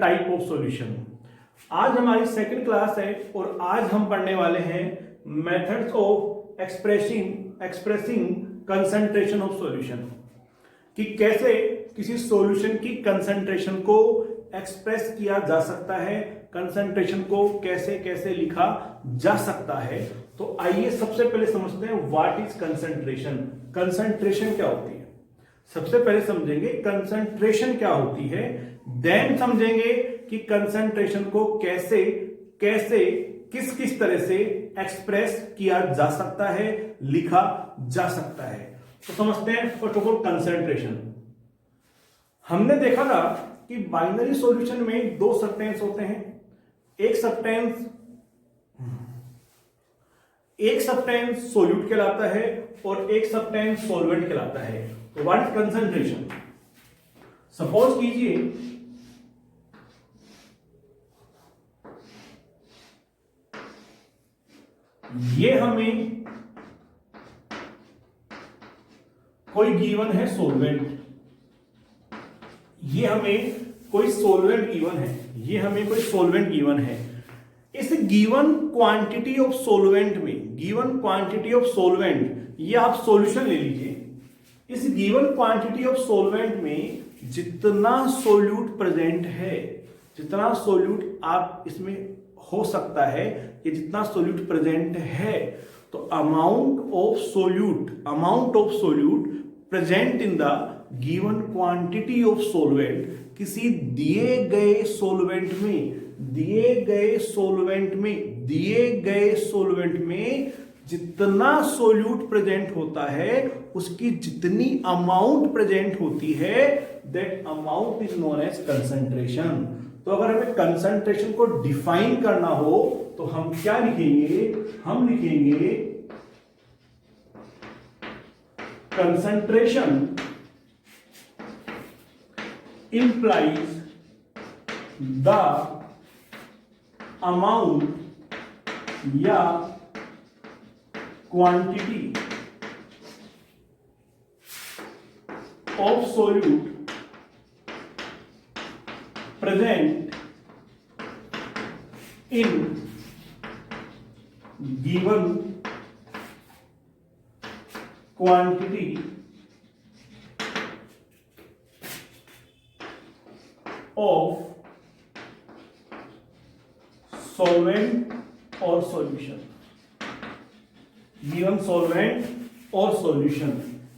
Type of solution. आज हमारी second class है और आज हम पढ़ने वाले हैं methods of expressing concentration of solution, कि कैसे किसी सॉल्यूशन की कंसंट्रेशन को एक्सप्रेस किया जा सकता है, कंसंट्रेशन को कैसे कैसे लिखा जा सकता है। तो आइए सबसे पहले समझते हैं व्हाट इज कंसंट्रेशन। कंसंट्रेशन क्या होती है, सबसे पहले समझेंगे कंसंट्रेशन क्या होती है, देन समझेंगे कि कंसंट्रेशन को कैसे कैसे किस किस तरह से एक्सप्रेस किया जा सकता है, लिखा जा सकता है। तो समझते हैं फर्स्ट ऑफ ऑल कंसंट्रेशन। हमने देखा था कि बाइनरी सॉल्यूशन में दो सब्सटेंस होते हैं, एक सब्सटेंस सोल्यूट कहलाता है और एक सब्सटेंस सॉल्वेंट कहलाता है। तो व्हाट इज कंसंट्रेशन? सपोज कीजिए ये हमें कोई गिवन है सॉल्वेंट, ये हमें कोई सॉल्वेंट गिवन है, ये हमें कोई सॉल्वेंट गिवन है। इस गिवन क्वांटिटी ऑफ सॉल्वेंट में, गिवन क्वांटिटी ऑफ सॉल्वेंट, ये आप सॉल्यूशन ले लीजिए। इस गिवन क्वांटिटी ऑफ सॉल्वेंट में जितना सोल्यूट प्रेजेंट है, जितना सोल्यूट आप इसमें हो सकता है, कि जितना सोल्यूट प्रेजेंट है, तो amount of solute present in the given quantity of solvent, किसी दिए गए सॉल्वेंट में जितना सोल्यूट प्रेजेंट होता है, उसकी जितनी अमाउंट प्रेजेंट होती है, that amount is known as concentration. तो अगर हमें कंसंट्रेशन को डिफाइन करना हो तो हम क्या लिखेंगे? हम लिखेंगे कंसंट्रेशन implies the amount या quantity of solute present in given quantity of solvent or solution, given solvent or solution,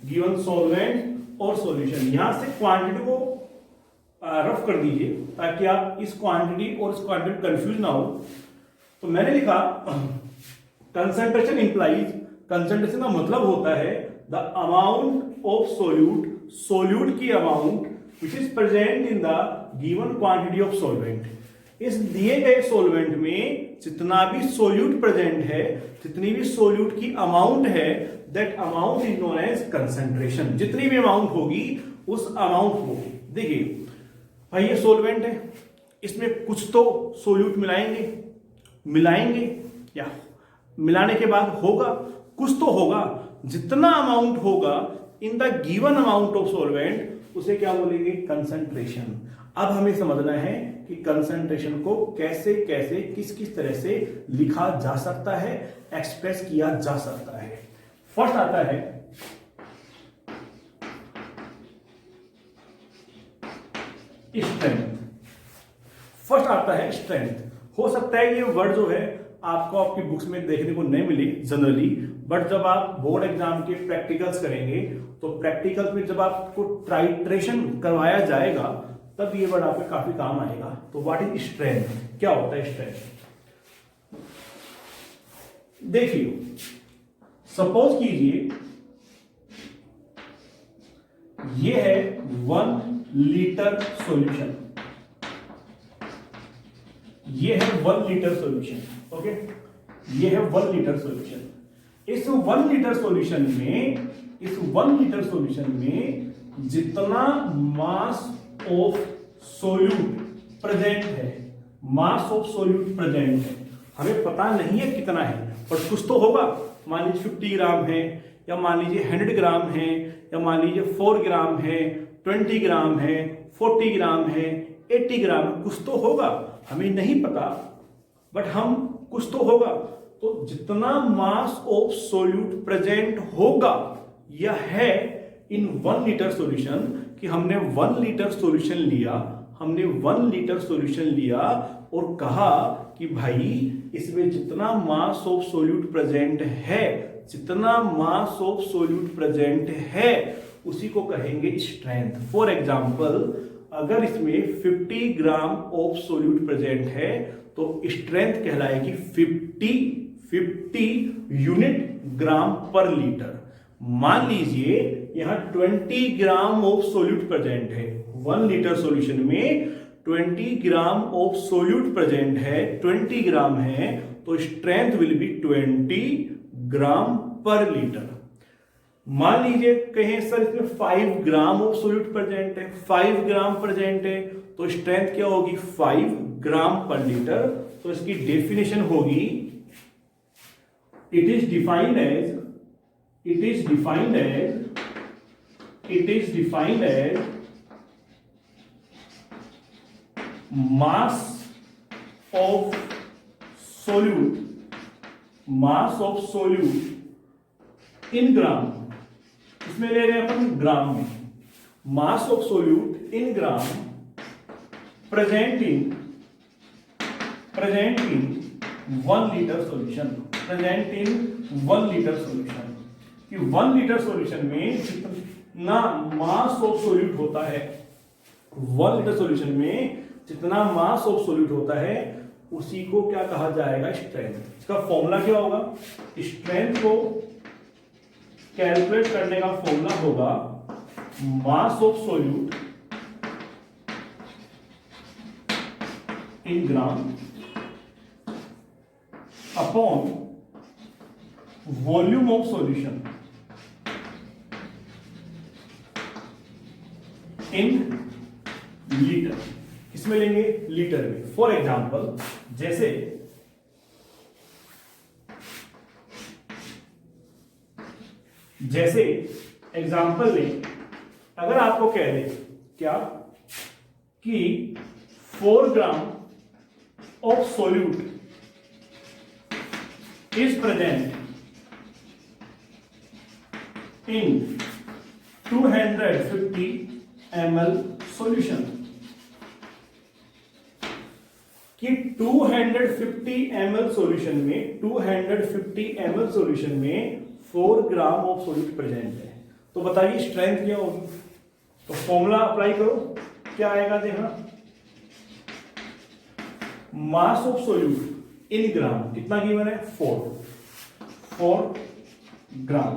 given solvent और सॉल्यूशन। यहां से क्वांटिटी को रफ कर दीजिए ताकि आप इस क्वांटिटी और इस क्वांटिटी कंफ्यूज ना हो। तो मैंने लिखा कंसंट्रेशन इंप्लाइज, कंसंट्रेशन का मतलब होता है द अमाउंट ऑफ सोल्यूट की amount which is present in the given quantity of solvent। इस दिए गए सॉल्वेंट में जितना भी सोल्यूट प्रेजेंट है, जितनी भी सोल्यूट की अमाउंट है, that amount is known as concentration. जितनी भी अमाउंट होगी उस अमाउंट को, देखिए भाई ये सॉल्वेंट है, इसमें कुछ तो सोल्यूट मिलाएंगे या मिलाने के बाद होगा, कुछ तो होगा। जितना अमाउंट होगा in the given amount of solvent, उसे क्या बोलेंगे? कंसंट्रेशन। अब हमें समझना है कि कंसंट्रेशन को कैसे कैसे किस किस तरह से लिखा जा सकता है, एक्सप्रेस किया जा सकता है। फर्स्ट आता है स्ट्रेंथ। हो सकता है ये वर्ड जो है आपको आपकी बुक्स में देखने को नहीं मिली जनरली, बट जब आप बोर्ड एग्जाम के प्रैक्टिकल्स करेंगे तो प्रैक्टिकल्स में जब आपको ट्राइट्रेशन करवाया जाएगा तब ये वर्ड आपके काफी काम आएगा। तो व्हाट इज स्ट्रेंथ? क्या होता है स्ट्रेंथ? देखिए सपोज कीजिए ये है 1 लीटर सॉल्यूशन, ये है 1 लीटर सॉल्यूशन, ओके, ये है 1 लीटर सॉल्यूशन। इस 1 लीटर सॉल्यूशन में जितना मास ऑफ सोल्यूट प्रेजेंट है, हमें पता नहीं है कितना है, पर कुछ तो होगा। मान लीजिए 50 ग्राम है, या मान लीजिए 100 ग्राम है, या मान लीजिए 4 ग्राम है, 20 ग्राम है, 40 ग्राम है, 80 ग्राम, कुछ तो होगा, हमें नहीं पता, बट हम कुछ तो होगा। तो जितना मास ऑफ सोल्यूट प्रेजेंट होगा यह है इन 1 लीटर सॉल्यूशन, कि हमने 1 लीटर सॉल्यूशन लिया, हमने 1 लीटर सॉल्यूशन लिया और कहा कि भाई इसमें जितना मास ऑफ सोल्यूट प्रेजेंट है, जितना मास ऑफ सोल्यूट प्रेजेंट है उसी को कहेंगे स्ट्रेंथ। फॉर एग्जांपल अगर इसमें 50 ग्राम ऑफ सोल्यूट प्रेजेंट है तो स्ट्रेंथ कहलाएगी 50 यूनिट ग्राम पर लीटर। मान लीजिए यहां 20 ग्राम ऑफ सोल्यूट प्रेजेंट है, 1 लीटर सॉल्यूशन में 20 ग्राम ऑफ सोल्यूट प्रेजेंट है, 20 ग्राम है, तो स्ट्रेंथ विल बी 20 ग्राम पर लीटर। मान लीजिए कहें सर इसमें 5 ग्राम ऑफ सोल्यूट प्रेजेंट है, 5 ग्राम प्रेजेंट है, तो स्ट्रेंथ क्या होगी 5 ग्राम पर लीटर। तो इसकी डेफिनेशन होगी, it is defined as mass of solute in gram, इसमें ले रहे हैं अपन ग्राम में, mass of solute in gram present in 1 litre solution, present in 1 litre solution, कि 1 लीटर सॉल्यूशन में जितना मास ऑफ सोल्यूट होता है, 1 लीटर सॉल्यूशन में जितना मास ऑफ सोल्यूट होता है उसी को क्या कहा जाएगा स्ट्रेंथ। इसका फॉर्मूला क्या होगा, स्ट्रेंथ को कैलकुलेट करने का फॉर्मूला होगा मास of solute in gram upon volume of solution in litre. इसमें लेंगे लीटर में। फॉर एग्जांपल जैसे एग्जांपल लें, अगर आपको कह दे क्या कि 4 gram of solute is present in 250 ml solution, कि 250 ml सॉल्यूशन में 4 ग्राम ऑफ सोल्यूट प्रेजेंट है, तो बताइए स्ट्रेंथ क्या होगी। तो फॉर्मूला अप्लाई करो, क्या आएगा देखना, मास ऑफ सोल्यूट इन ग्राम कितना गिवन है 4 gram,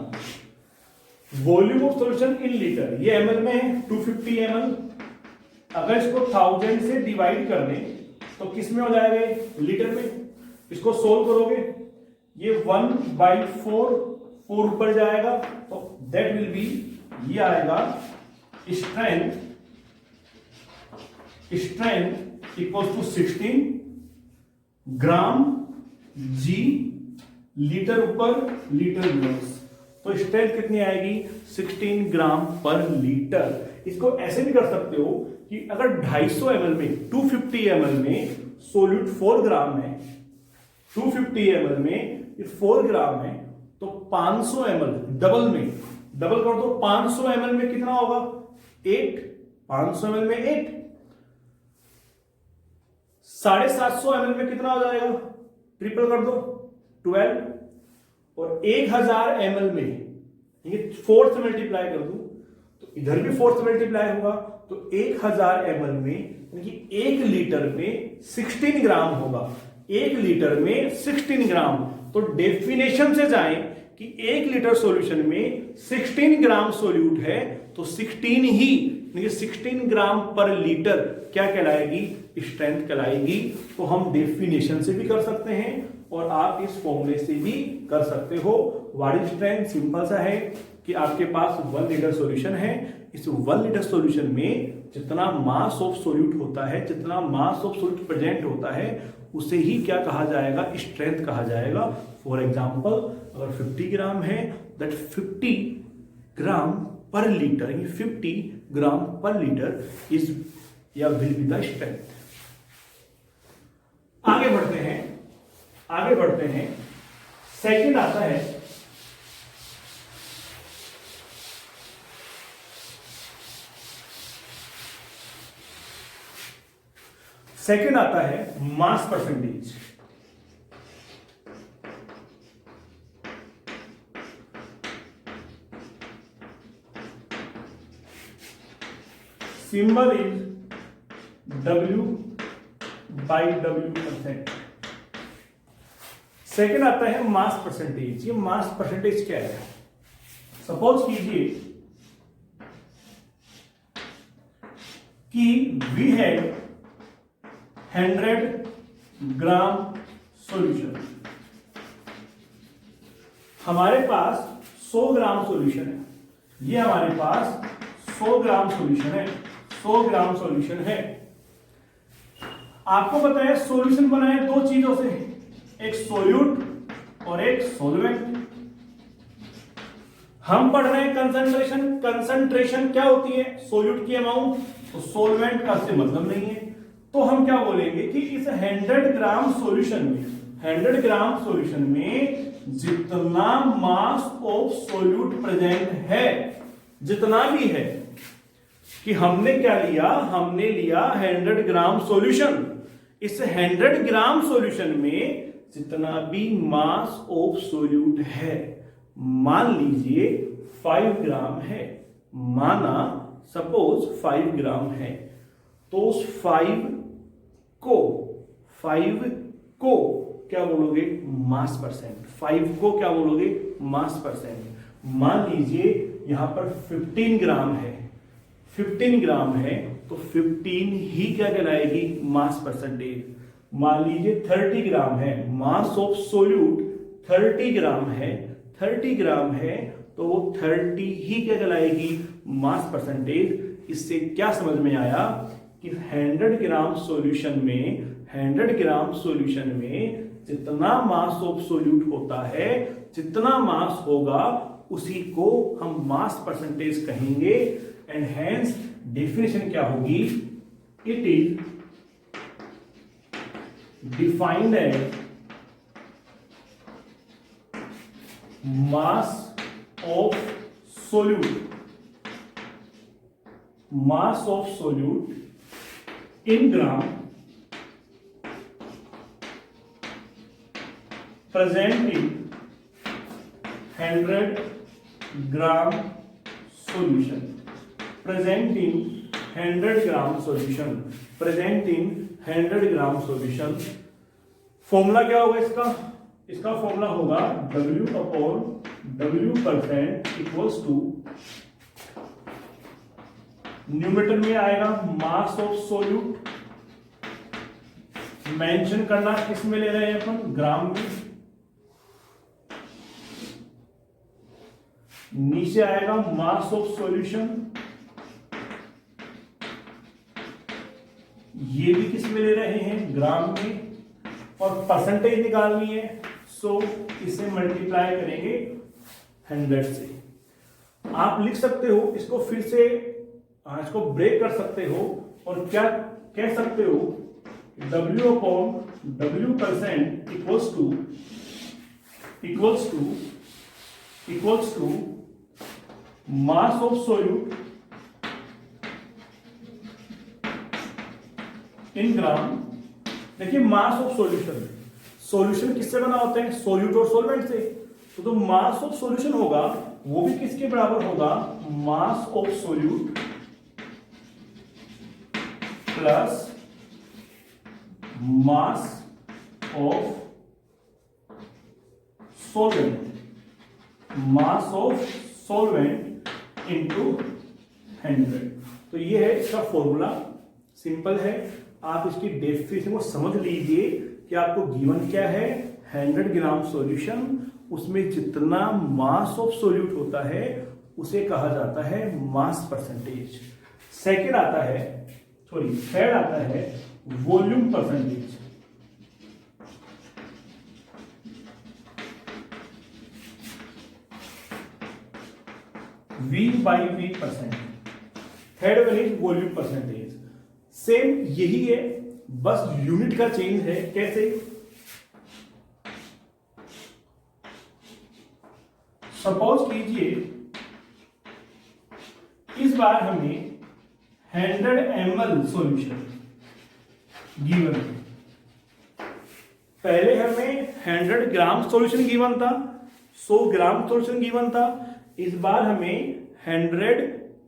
volume of solution in litre, ये ml में है 250 ml, अगर इसको 1000 से डिवाइड कर दें तो किस में हो जाएगा लीटर में। इसको सोल्व करोगे ये 1/4 4 ऊपर जाएगा, तो दैट विल बी, ये आएगा strength equal to 16 gram G litre ऊपर लीटर यूनिट्स, तो स्ट्रेंथ कितनी आएगी 16 ग्राम पर लीटर। इसको ऐसे भी कर सकते हो कि अगर 250 ml में 250 ml में सोल्यूट 4 ग्राम है, 250 ml में 4 ग्राम है, तो 500 ml डबल कर दो, 500 ml में कितना होगा 8, 500 ml में 8, 750 ml में कितना हो जाएगा, ट्रिपल कर दो 12, और 1000 ml में ये 4 से मल्टीप्लाई कर दूं तो इधर भी 4 से मल्टीप्लाई होगा, तो 1000 ml में 1 लीटर में 16 ग्राम होगा, 1 लीटर में 16 ग्राम। तो डेफिनेशन से जाएं कि 1 लीटर सॉल्यूशन में 16 ग्राम सोल्यूट है, तो 16 ग्राम पर लीटर क्या कहलाएगी, स्ट्रेंथ कहलाएगी। तो हम डेफिनेशन से भी कर सकते हैं और आप इस फॉर्मूले से भी कर सकते हो। व्हाट इज स्ट्रेंथ, सिंपल सा है कि आपके पास 1 लीटर सॉल्यूशन है, इस 1 लीटर सॉल्यूशन में जितना मास ऑफ सोल्यूट होता है, जितना मास ऑफ सोल्यूट प्रेजेंट होता है, उसे ही क्या कहा जाएगा, स्ट्रेंथ कहा जाएगा। फॉर एग्जांपल अगर 50 ग्राम है, दैट 50 ग्राम पर लीटर, 50 ग्राम पर लीटर इज या विल बी द स्ट्रेंथ। आगे बढ़ते हैं। सेकंड आता है mass percentage. Symbol is W/W%। Second आता है मास परसेंटेज। ये मास परसेंटेज क्या है? सपोज कीजिए कि वी हैव 100 ग्राम सॉल्यूशन। हमारे पास 100 ग्राम सॉल्यूशन है। ये हमारे पास 100 ग्राम सॉल्यूशन है। 100 ग्राम सॉल्यूशन है। आपको पता है सॉल्यूशन बना है दो चीजों से, एक सोल्यूट और एक सॉल्वेंट। हम पढ़ रहे हैं कंसंट्रेशन क्या होती है? सोल्यूट की अमाउंट। तो सॉल्वेंट का से मतलब नहीं है, तो हम क्या बोलेंगे कि इस 100 ग्राम सॉल्यूशन में जितना मास ऑफ सोल्यूट प्रेजेंट है, जितना भी है, कि हमने क्या लिया? हमने लिया 100 ग्राम सॉल्यूशन। इस 100 ग्राम सॉल्यूशन में जितना भी मास ऑफ सोल्यूट है, मान लीजिए 5 ग्राम है, माना सपोज 5 ग्राम है, तो उस 5 को क्या बोलोगे? मास परसेंट। 5 को क्या बोलोगे? मास परसेंट। मान लीजिए यहां पर 15 ग्राम है, 15 ग्राम है, तो 15 ही क्या कहलाएगी? Mass percentage. मान लीजिए 30 ग्राम है, मास ऑफ सोल्यूट 30 ग्राम है, 30 ग्राम है, तो वो 30 ही क्या कहलाएगी? Mass percentage. इससे क्या समझ में आया कि 100 ग्राम सॉल्यूशन में जितना मास ऑफ सोल्यूट होता है, जितना मास होगा उसी को हम मास परसेंटेज कहेंगे। एंड हेंस डेफिनेशन क्या होगी? It is defined as mass of solute in gram present in 100 gram solution। present in 100 gram solution। Formula क्या होगा इसका फॉर्मूला होगा W/W% इक्वल्स टू, न्यूमरेटर में आएगा मास ऑफ सोल्यूट, मेंशन करना किस में ले रहे हैं अपन? ग्राम में। नीचे आएगा मास ऑफ सॉल्यूशन, ये भी किस में ले रहे हैं? ग्राम में। और परसेंटेज निकालनी है, सो इसे मल्टीप्लाई करेंगे 100 से। आप लिख सकते हो इसको, फिर से इसको ब्रेक कर सकते हो और क्या कह सकते हो? W/W% equals to mass of solute in gram. देखिए मास ऑफ सॉल्यूशन किससे बना होता है? सोल्यूट और सॉल्वेंट से। तो मास ऑफ सॉल्यूशन होगा वो भी किसके बराबर होगा? मास of solute plus mass of solvent into 100। तो ये है इसका फॉर्मूला, सिंपल है। आप इसकी डेफिनेशन को समझ लीजिए कि आपको गिवन क्या है? 100 ग्राम सॉल्यूशन, उसमें जितना मास ऑफ सोल्यूट होता है उसे कहा जाता है मास परसेंटेज। थर्ड आता है volume percentage. V/V%। Third one is volume percentage. Same यही है, बस यूनिट का चेंज है। कैसे? सपोज कीजिए इस बार हमें 100 ml सॉल्यूशन गिवन, पहले हमें 100 ग्राम सॉल्यूशन गिवन था, 100 ग्राम सॉल्यूशन गिवन था। इस बार हमें 100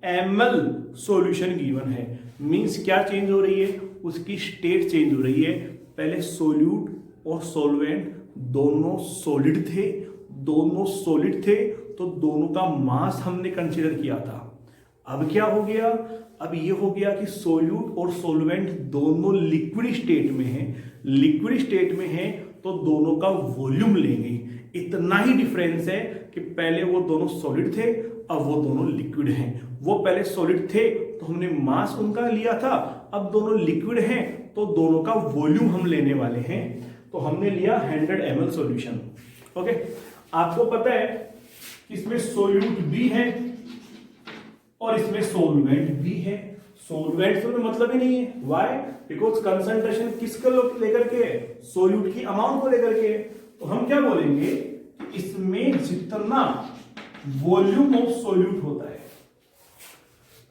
ml सॉल्यूशन गिवन है। मींस क्या चेंज हो रही है? उसकी स्टेट चेंज हो रही है। पहले सोल्यूट और सॉल्वेंट दोनों सॉलिड थे, तो दोनों का मास हमने कंसीडर किया था। अब क्या हो गया? अब ये हो गया कि सोल्यूट और सॉल्वेंट दोनों लिक्विड स्टेट में हैं, तो दोनों का वॉल्यूम लेंगे। इतना ही डिफरेंस है कि पहले वो दोनों सॉलिड थे, अब वो दोनों लिक्विड हैं। वो पहले सॉलिड थे तो हमने मास उनका लिया था, अब दोनों लिक्विड हैं तो दोनों का वॉल्यूम हम लेने वाले हैं। तो हमने लिया 100 ml सॉल्यूशन। ओके, आपको पता है इसमें सोल्यूट भी है और इसमें सोलवेंट भी है। सोलवेंट से मतलब ही नहीं है। व्हाई? बिकॉज कंसंट्रेशन किसको लेकर के है? सोल्यूट की अमाउंट को लेकर के है। तो हम क्या बोलेंगे कि इसमें जितना वॉल्यूम ऑफ सोल्यूट होता है,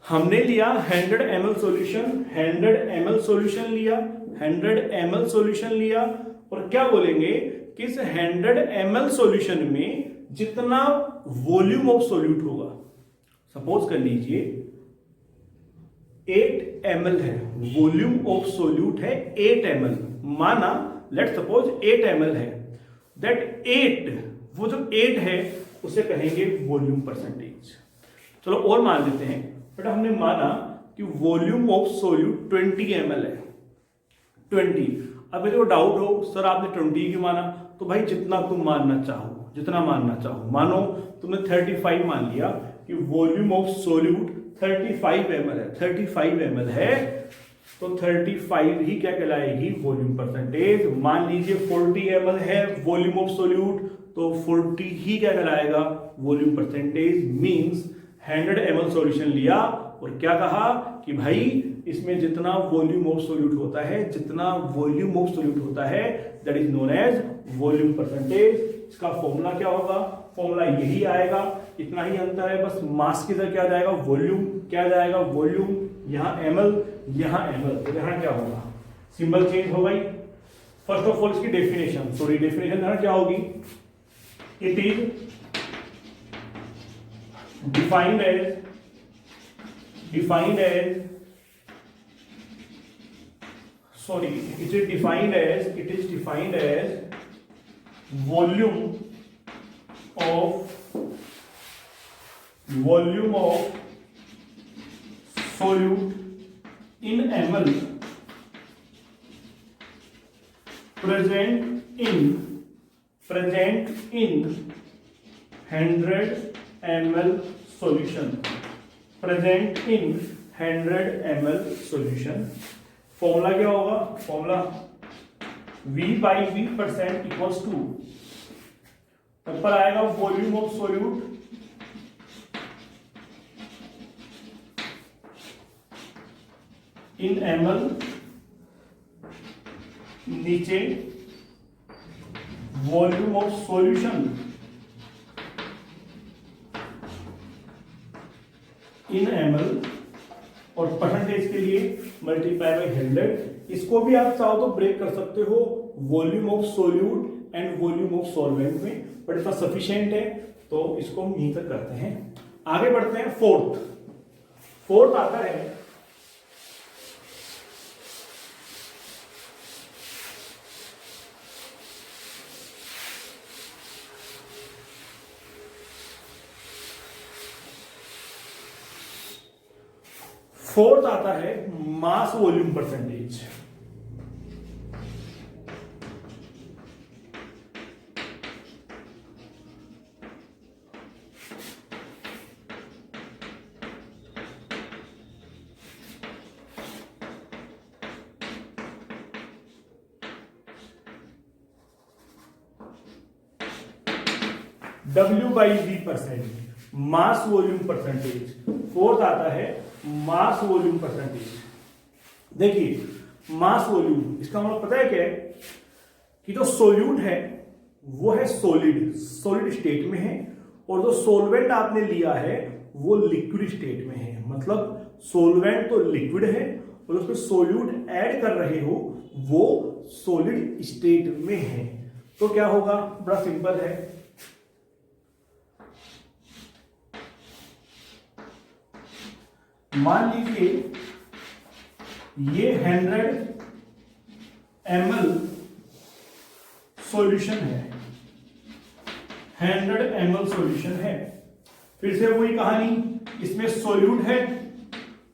हमने लिया 100 ml सॉल्यूशन, 100 ml सॉल्यूशन लिया, 100 ml सॉल्यूशन लिया, और क्या बोलेंगे कि इस 100 ml सॉल्यूशन में जितना वॉल्यूम ऑफ सोल्यूट होगा, सपोज कर लीजिए 8 ml है, वॉल्यूम ऑफ सोल्यूट है 8 ml, माना लेट सपोज 8 ml है, दैट 8, वो जो 8 है उसे कहेंगे वॉल्यूम परसेंटेज। चलो और मान लेते हैं, बट हमने माना कि वॉल्यूम ऑफ सोल्यूट 20 ml है, 20। अब यदि वो डाउट हो सर आपने 20 क्यों माना, तो भाई जितना तुम मानना चाहो, जितना मानना चाहो मानो। तुमने 35 मान लिया कि वॉल्यूम ऑफ सोल्यूट 35 ml है, 35 ml है, तो 35 ही क्या कहलाएगी? Volume percentage. मान लीजिए 40 ml है वॉल्यूम ऑफ सोल्यूट, तो 40 ही क्या कहलाएगा? Volume percentage. Means 100 ml solution लिया और क्या कहा कि भाई इसमें जितना वॉल्यूम ऑफ सोल्यूट होता है, that is known as volume percentage. इसका फॉर्मूला क्या होगा? फॉर्मूला यही आएगा, इतना ही अंतर है, बस मास की तरह क्या जाएगा? वॉल्यूम। क्या जाएगा? वॉल्यूम। यहां ml, यहां ml, तो यहां क्या होगा? सिंबल चेंज हो गई। फर्स्ट ऑफ ऑल इसकी डेफिनेशन क्या होगी? It is defined as volume of solute in ml present in 100 ml solution, formula क्या होगा? फॉर्मूला V/V% इक्वल्स टू, ऊपर आएगा volume of solute in ml, नीचे volume of solution in ml, और percentage के लिए मल्टीप्लाई बाय 100। इसको भी आप चाहो तो ब्रेक कर सकते हो volume of solute and volume of solvent में, बट इतना सफिशिएंट है तो इसको हम यहीं तक करते हैं। आगे बढ़ते हैं। फोर्थ आता है मास वॉल्यूम परसेंटेज। W/V%, मास वॉल्यूम परसेंटेज। फोर्थ आता है मास वॉल्यूम परसेंटेज। देखिए मास वॉल्यूम, इसका मतलब पता है क्या है कि जो सोल्यूट है वो है सॉलिड स्टेट में है, और जो सोलवेंट आपने लिया है वो लिक्विड स्टेट में है। मतलब सोलवेंट तो लिक्विड है और उसमें सोल्यूट ऐड कर रहे हो वो सॉलिड स्टेट में है। तो क्या होगा, बड़ा सिंपल है, मान लीजिए ये 100 ml सॉल्यूशन है, 100 ml सॉल्यूशन है। फिर से वही कहानी, इसमें सोल्यूट है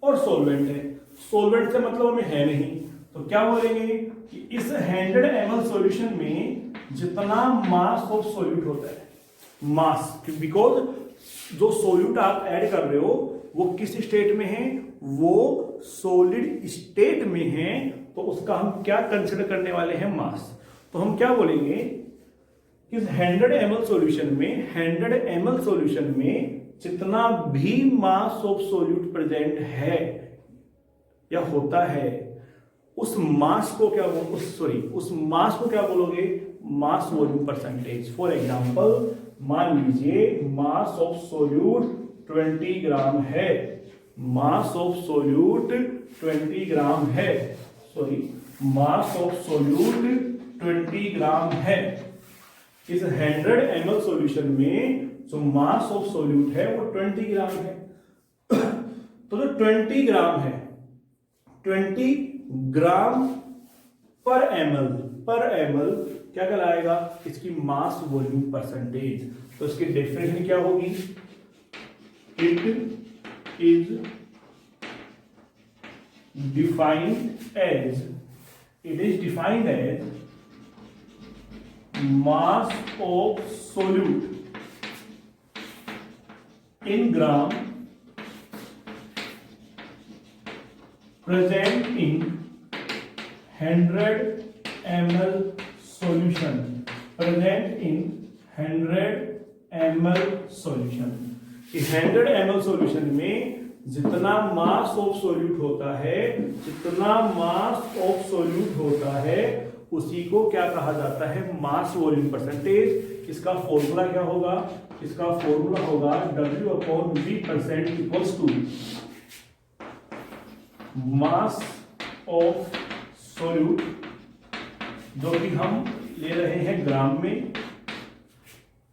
और सोलवेंट है। सोलवेंट से मतलब हमें है नहीं, तो क्या बोलेंगे कि इस 100 ml सॉल्यूशन में जितना मास ऑफ सोल्यूट होता है, मास, बिकॉज जो सोल्यूट आप ऐड कर रहे हो वो किस स्टेट में है, वो सॉलिड स्टेट में है, तो उसका हम क्या कंसिडर करने वाले हैं, मास। तो हम क्या बोलेंगे, इस 100 ml सॉल्यूशन में 100 ml सॉल्यूशन में जितना भी मास ऑफ सोल्यूट प्रेजेंट है या होता है, उस मास को क्या उस मास को क्या बोलोगे, मास वॉल्यूम परसेंटेज। फॉर एग्जांपल मान लीजिए मास ऑफ सोल्यूट 20 ग्राम है, मास ऑफ सोल्यूट 20 ग्राम है, मास ऑफ सोल्यूट 20 ग्राम है। इस 100 ml सॉल्यूशन में जो मास ऑफ सोल्यूट है वो 20 ग्राम है। तो जो 20 ग्राम है, 20 ग्राम पर ml क्या कहलाएगा, इसकी मास वॉल्यूम परसेंटेज। तो इसकी डेफिनेशन क्या होगी, it is defined as mass of solute in gram present in 100 ml solution, present in 100 ml solution। इस 100 ml सॉल्यूशन में जितना मास ऑफ सोल्यूट होता है, उसी को क्या कहा जाता है, मास वॉल्यूम परसेंटेज। इसका फॉर्मूला क्या होगा, इसका फॉर्मूला होगा W/V% equals to mass of solute, जो कि हम ले रहे हैं ग्राम में,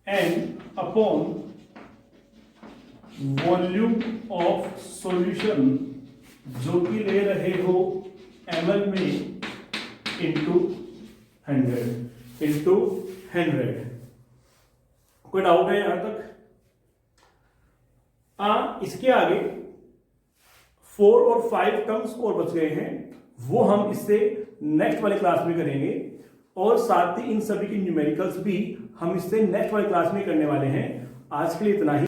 एन अपॉन वॉल्यूम ऑफ सॉल्यूशन, जो कि ले रहे हो ml में, इंटू 100। कोई डाउट है यहां तक? इसके आगे 4 और 5 टर्म्स और बच गए हैं, वो हम इससे नेक्स्ट वाले क्लास में करेंगे, और साथ ही इन सभी की न्यूमेरिकल्स भी हम इससे नेक्स्ट वाले क्लास में करने वाले हैं। आज के लिए इतना ही।